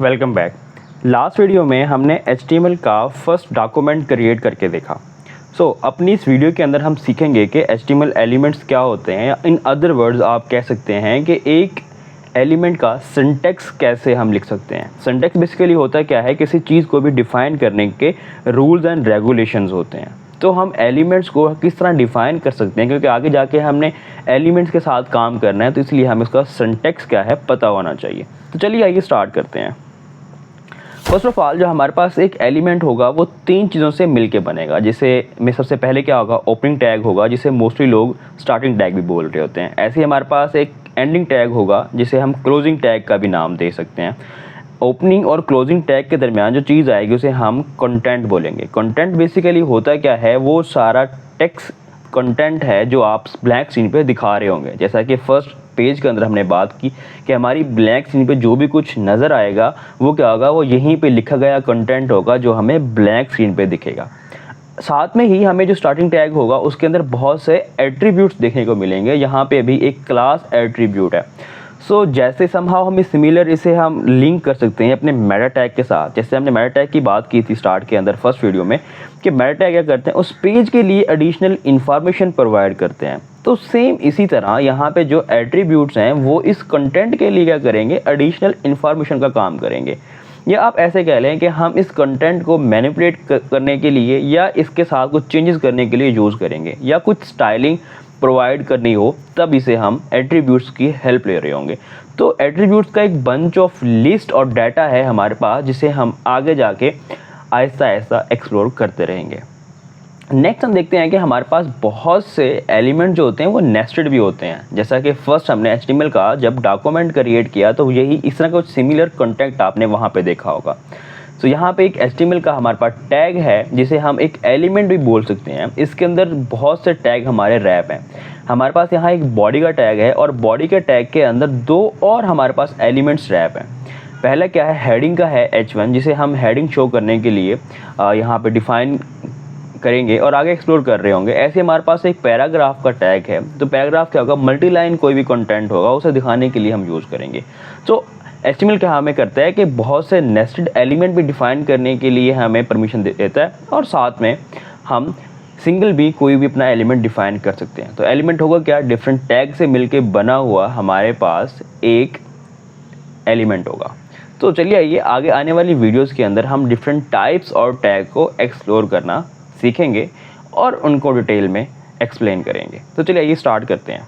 Welcome back. Last video में हमने HTML का फर्स्ट डॉक्यूमेंट क्रिएट करके देखा। अपनी इस वीडियो के अंदर हम सीखेंगे कि HTML एलिमेंट्स क्या होते हैं। इन अदर वर्ड्स आप कह सकते हैं कि एक एलिमेंट का सिंटैक्स कैसे हम लिख सकते हैं। सिंटैक्स बेसिकली होता है क्या है, किसी चीज़ को भी डिफ़ाइन करने के रूल्स एंड रेगुलेशंस होते हैं। तो हम एलिमेंट्स को किस तरह डिफ़ाइन कर सकते हैं, क्योंकि आगे जाके हमने एलिमेंट्स के साथ काम करना है, तो इसलिए हमें इसका सिंटैक्स क्या है पता होना चाहिए। तो चलिए आइए स्टार्ट करते हैं। फर्स्ट ऑफ ऑल जो हमारे पास एक एलिमेंट होगा वो तीन चीज़ों से मिलके बनेगा। जैसे में सबसे पहले क्या होगा, ओपनिंग टैग होगा, जिसे मोस्टली लोग स्टार्टिंग टैग भी बोल रहे होते हैं। ऐसे ही हमारे पास एक एंडिंग टैग होगा, जिसे हम क्लोजिंग टैग का भी नाम दे सकते हैं। ओपनिंग और क्लोजिंग टैग के दरमियान जो चीज़ आएगी उसे हम कंटेंट बोलेंगे। कंटेंट बेसिकली होता क्या है, वो सारा टेक्स्ट कंटेंट है जो आप ब्लैंक स्क्रीन पे दिखा रहे होंगे। जैसा कि फर्स्ट पेज के अंदर हमने बात की कि हमारी ब्लैंक स्क्रीन पे जो भी कुछ नज़र आएगा वो क्या होगा, वो यहीं पे लिखा गया कंटेंट होगा जो हमें ब्लैंक स्क्रीन पे दिखेगा। साथ में ही हमें जो स्टार्टिंग टैग होगा उसके अंदर बहुत से एट्रीब्यूट्स देखने को मिलेंगे। यहाँ पे भी एक क्लास एट्रीब्यूट है। जैसे समहाउ हमें सिमिलर इसे हम लिंक कर सकते हैं अपने मेटा टैग के साथ। जैसे हमने मेटा टैग की बात की थी स्टार्ट के अंदर फर्स्ट वीडियो में कि मेटा टैग क्या करते हैं, उस पेज के लिए एडिशनल इंफॉर्मेशन प्रोवाइड करते हैं। तो सेम इसी तरह यहाँ पे जो एट्रीब्यूट्स हैं वो इस कंटेंट के लिए क्या करेंगे, एडिशनल इंफॉर्मेशन का काम करेंगे। या आप ऐसे कह लें कि हम इस कंटेंट को मैनिपुलेट करने के लिए या इसके साथ कुछ चेंजेस करने के लिए यूज़ करेंगे, या कुछ स्टाइलिंग प्रोवाइड करनी हो तब इसे हम एट्रीब्यूट्स की हेल्प ले रहे होंगे। तो एट्रीब्यूट्स का एक बंच ऑफ लिस्ट और डाटा है हमारे पास, जिसे हम आगे जाके आहिस्ता आहिस्ता एक्सप्लोर करते रहेंगे। नेक्स्ट हम देखते हैं कि हमारे पास बहुत से एलिमेंट जो होते हैं वो नेस्टेड भी होते हैं। जैसा कि फर्स्ट हमने HTML का जब डॉक्यूमेंट क्रिएट किया तो यही इस तरह का कुछ सिमिलर कंटेंट आपने वहाँ पे देखा होगा। यहाँ पे एक HTML का हमारे पास टैग है जिसे हम एक एलिमेंट भी बोल सकते हैं। इसके अंदर बहुत से टैग हमारे रैप हैं। हमारे पास यहाँ एक बॉडी का टैग है और बॉडी के टैग के अंदर दो और हमारे पास एलिमेंट्स रैप हैं। पहला क्या है, हेडिंग का है H1, जिसे हम हेडिंग शो करने के लिए यहाँ पे डिफाइन करेंगे और आगे एक्सप्लोर कर रहे होंगे। ऐसे हमारे पास एक पैराग्राफ का टैग है। तो पैराग्राफ क्या होगा, मल्टी लाइन कोई भी कंटेंट होगा उसे दिखाने के लिए हम यूज़ करेंगे। HTML क्या हमें करता है कि बहुत से नेस्टेड एलिमेंट भी डिफाइन करने के लिए हमें परमिशन देता है, और साथ में हम सिंगल भी कोई भी अपना एलिमेंट डिफाइन कर सकते हैं। तो एलिमेंट होगा क्या, डिफरेंट टैग से मिलके बना हुआ हमारे पास एक एलिमेंट होगा। तो चलिए आइए आगे आने वाली वीडियोस के अंदर हम डिफरेंट टाइप्स और टैग को एक्सप्लोर करना सीखेंगे और उनको डिटेल में एक्सप्लेन करेंगे। तो चलिए आइए स्टार्ट करते हैं।